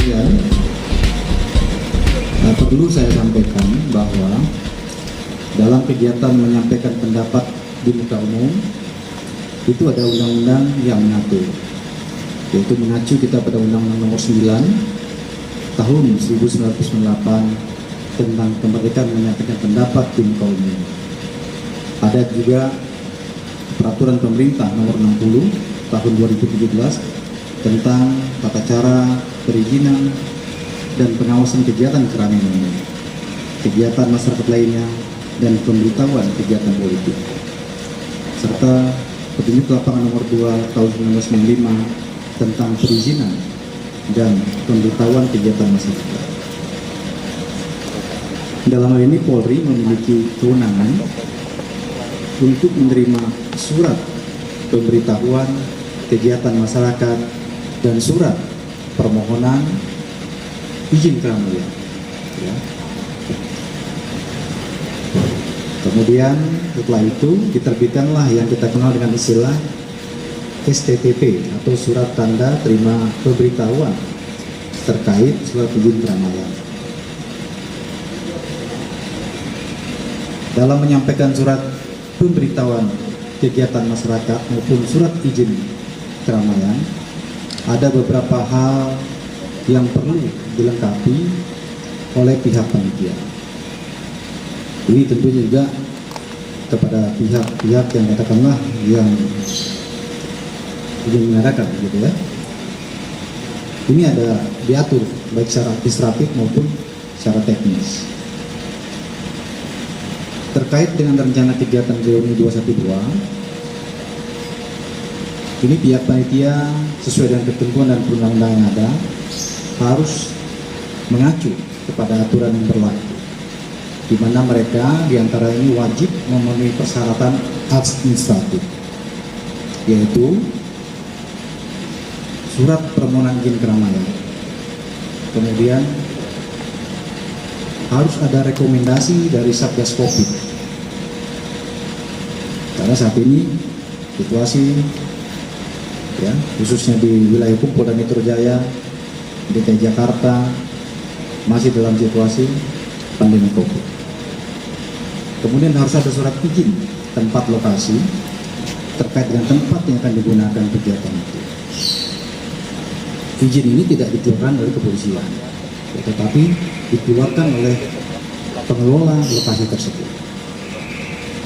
sekalian, perlu saya sampaikan bahwa dalam kegiatan menyampaikan pendapat di muka umum itu ada undang-undang yang mengatur, yaitu mengacu kita pada Undang-Undang Nomor 9 Tahun 1998 tentang kemerdekaan menyampaikan pendapat di muka umum. Ada juga Peraturan Pemerintah Nomor 60 Tahun 2017 tentang tata cara perizinan dan pengawasan kegiatan keramaian umum, kegiatan masyarakat lainnya, dan pemberitahuan kegiatan politik, serta Petunjuk Lapangan Nomor 2 Tahun 1995 tentang perizinan dan pemberitahuan kegiatan masyarakat. Dalam hal ini Polri memiliki kewenangan untuk menerima surat pemberitahuan kegiatan masyarakat dan surat permohonan izin keramaian. Ya. Kemudian setelah itu diterbitkanlah yang kita kenal dengan istilah STTP atau Surat Tanda Terima Pemberitahuan terkait surat izin keramaian. Dalam menyampaikan surat pemberitahuan kegiatan masyarakat maupun surat izin keramaian, ada beberapa hal yang perlu dilengkapi oleh pihak panitia. Ini tentunya juga kepada pihak-pihak yang katakanlah yang ingin mengadakan, gitu ya. Ini ada diatur baik secara administratif maupun secara teknis. Terkait dengan rencana kegiatan reuni 212, ini pihak panitia sesuai dengan ketentuan dan perundang-undangan yang ada harus mengacu kepada aturan yang berlaku, di mana mereka diantara ini wajib memenuhi persyaratan administratif, yaitu surat permohonan izin keramaian, kemudian harus ada rekomendasi dari Satgas Covid, karena saat ini situasi ya khususnya di wilayah hukum Polda Metro Jaya, DKI Jakarta masih dalam situasi pandemi Covid. Kemudian harus ada surat izin tempat lokasi terkait dengan tempat yang akan digunakan kegiatan itu. Izin ini tidak dikeluarkan oleh kepolisian, tetapi dikeluarkan oleh pengelola lokasi tersebut.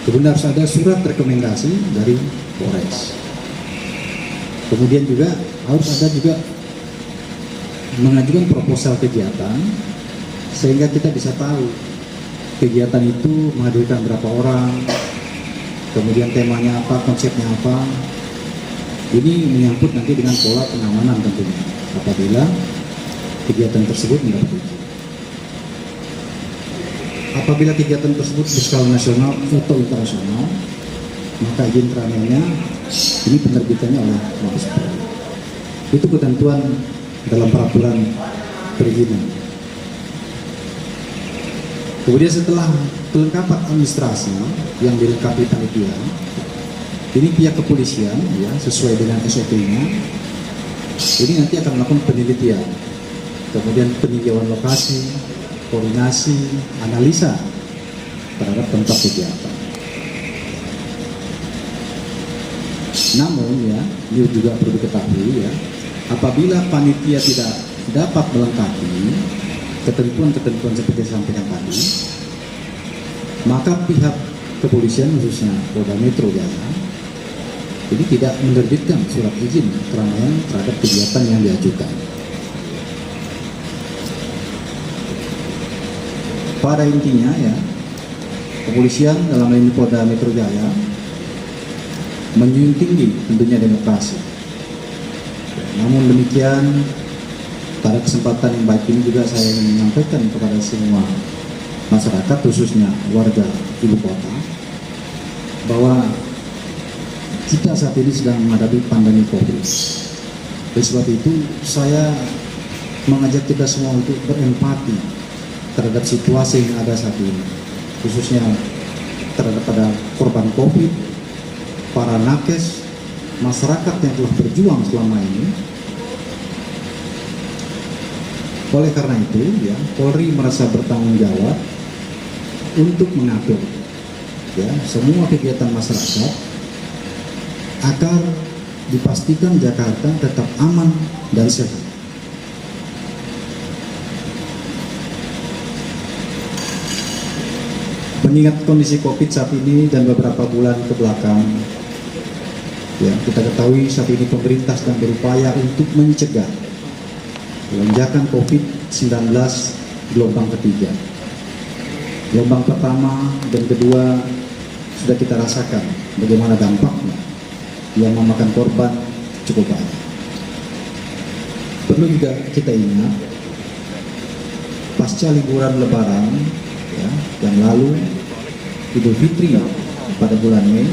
Kemudian harus ada surat rekomendasi dari Polres. Kemudian juga harus ada juga mengajukan proposal kegiatan sehingga kita bisa tahu kegiatan itu menghadirkan berapa orang, kemudian temanya apa, konsepnya apa. Ini menyangkut nanti dengan pola pengamanan tentunya apabila kegiatan tersebut mendapat izin. Apabila kegiatan tersebut berskala nasional atau internasional, maka izin keramaiannya ini penerbitannya oleh Mabes Polri. Itu ketentuan dalam peraturan perizinan. Kemudian setelah kelengkapan administrasi yang dilengkapi panitia, ini pihak kepolisian ya sesuai dengan SOP-nya, ini nanti akan melakukan penelitian, kemudian peninjauan lokasi, koordinasi, analisa terhadap tempat kegiatan. Namun ya, ini juga perlu diketahui ya, apabila panitia tidak dapat melengkapi ketentuan-ketentuan seperti yang disampaikan tadi, maka pihak kepolisian khususnya Polda Metro Jaya ini tidak menerbitkan surat izin keramaian terhadap kegiatan yang diajukan. Pada intinya ya, kepolisian dalam hal ini Polda Metro Jaya menjunjung tinggi tentunya demokrasi. Namun demikian, pada kesempatan yang baik ini juga saya ingin menyampaikan kepada semua masyarakat, khususnya warga ibu kota, bahwa kita saat ini sedang menghadapi pandemi COVID. Oleh sebab itu, saya mengajak kita semua untuk berempati terhadap situasi yang ada saat ini, khususnya terhadap pada korban COVID, para nakes, masyarakat yang telah berjuang selama ini. Oleh karena itu, ya, Polri merasa bertanggung jawab untuk mengatur, ya, semua kegiatan masyarakat agar dipastikan Jakarta tetap aman dan sehat. Mengingat kondisi COVID saat ini dan beberapa bulan ke belakang, ya, kita ketahui saat ini pemerintah sedang berupaya untuk mencegah lonjakan COVID-19 gelombang ketiga. Gelombang pertama dan kedua sudah kita rasakan bagaimana dampaknya yang memakan korban cukup banyak. Perlu juga kita ingat, pasca liburan Lebaran, ya, yang lalu, Idul Fitri pada bulan Mei,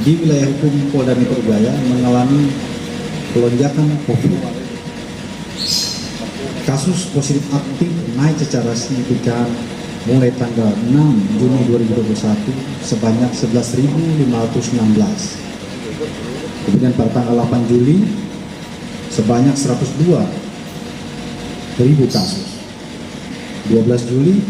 di wilayah hukum Polda Metro Jaya mengalami pelonjakan COVID. Kasus positif aktif naik secara signifikan mulai tanggal 6 Juni 2021 sebanyak 11.516. Kemudian pada tanggal 8 Juli sebanyak 102.000 kasus. 12 Juli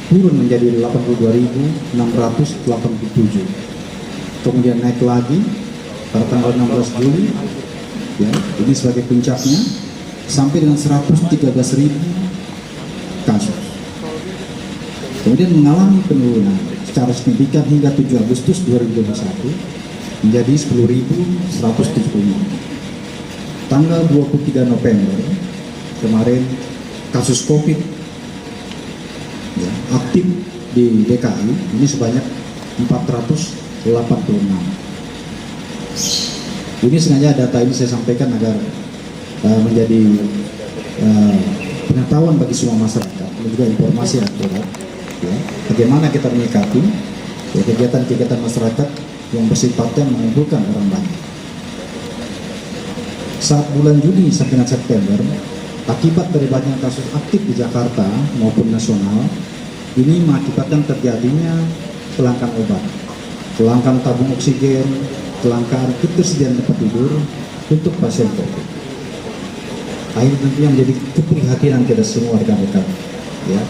turun menjadi 82.687. Kemudian naik lagi pada tanggal 16 Juli, ya, ini sebagai puncaknya, sampai dengan 113.000 kasus. Kemudian mengalami penurunan secara signifikan hingga 7 Agustus 2021 menjadi 10.175. Tanggal 23 November kemarin kasus COVID, ya, aktif di DKI ini sebanyak 486. Ini sengaja data ini saya sampaikan agar menjadi pengetahuan bagi semua masyarakat dan juga informasi akurat, ya, bagaimana kita menyikapi, ya, kegiatan-kegiatan masyarakat yang bersifatnya mengumpulkan orang banyak. Saat bulan Juni sampai dengan September, akibat dari banyaknya kasus aktif di Jakarta maupun nasional, ini mengakibatkan terjadinya kelangkaan obat, kelangkaan tabung oksigen, kelangkaan ketersediaan tempat tidur untuk pasien COVID. Ini tentunya menjadi keprihatinan kita semua rekan-rekan, ya.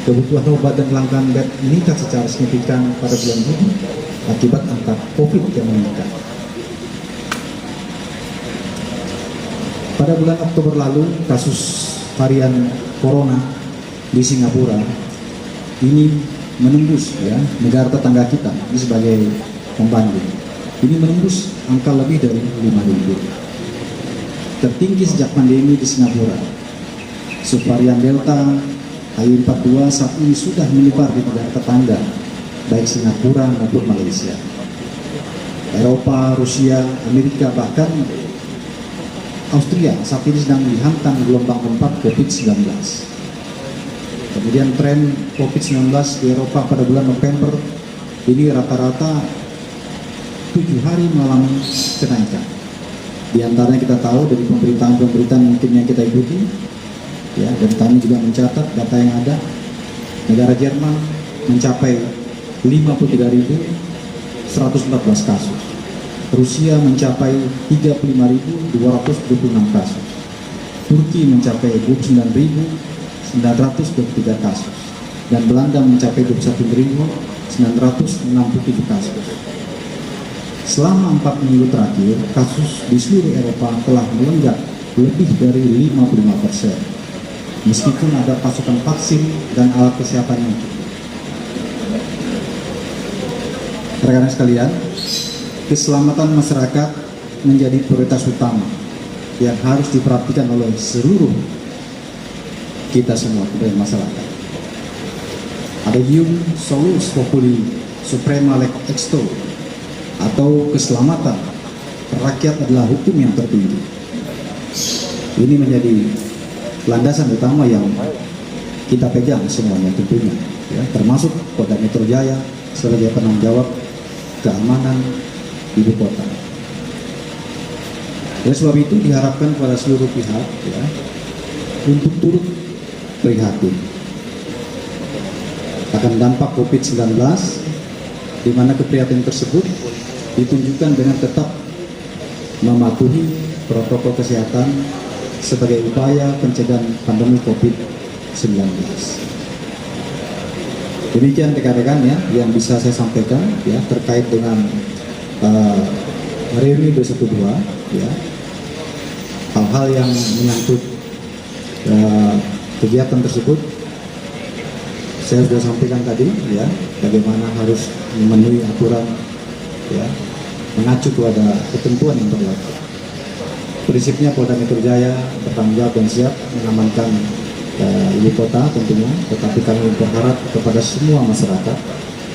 Kebutuhan obat dan kelangkaan bed meningkat secara signifikan pada bulan Juni akibat angka COVID yang meningkat. Pada bulan Oktober lalu, kasus varian Corona di Singapura ini menembus, ya, negara tetangga kita ini sebagai pembanding. Ini menembus angka lebih dari 5.000. Tertinggi sejak pandemi di Singapura. Subvarian Delta HI42 saat ini sudah menyebar di negara tetangga, baik Singapura maupun Malaysia, Eropa, Rusia, Amerika, bahkan Austria saat ini sedang dihantam gelombang keempat COVID-19. Kemudian tren COVID-19 di Eropa pada bulan November ini rata-rata 7 hari mengalami kenaikan. Di antaranya kita tahu dari pemberitaan-pemberitaan mungkin yang kita ikuti, ya, dan kami juga mencatat data yang ada, negara Jerman mencapai 53.114 kasus, Rusia mencapai 35.226 kasus, Turki mencapai 29.923 kasus, dan Belanda mencapai 21.967 kasus. Selama 4 minggu terakhir, kasus di seluruh Eropa telah melonjak lebih dari 55%, meskipun ada pasokan vaksin dan alat kesehatan yang cukup. Rekan-rekan sekalian, keselamatan masyarakat menjadi prioritas utama yang harus diperhatikan oleh seluruh kita semua, kepada masyarakat. Ada ium solus populi suprema lex exto, atau keselamatan rakyat adalah hukum yang tertinggi. Ini menjadi landasan utama yang kita pegang semuanya tentunya, ya, termasuk Polda Metro Jaya sebagai penanggung jawab keamanan ibu kota. Oleh sebab itu diharapkan kepada seluruh pihak, ya, untuk turut prihatin akan dampak COVID-19, di mana keprihatinan tersebut ditunjukkan dengan tetap mematuhi protokol kesehatan sebagai upaya pencegahan pandemi COVID-19. Demikian rekan-rekan ya yang bisa saya sampaikan ya terkait dengan reuni 212 ya. Hal-hal yang menyangkut kegiatan tersebut saya sudah sampaikan tadi ya, bagaimana harus memenuhi aturan ya, mengacu kepada ketentuan yang berlaku. Prinsipnya Polda Metro Jaya bertanggung jawab dan siap mengamankan ibu kota tentunya, tetapi kami berharap kepada semua masyarakat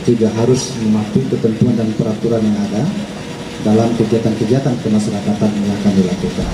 juga harus mematuhi ketentuan dan peraturan yang ada dalam kegiatan-kegiatan kemasyarakatan yang akan dilakukan.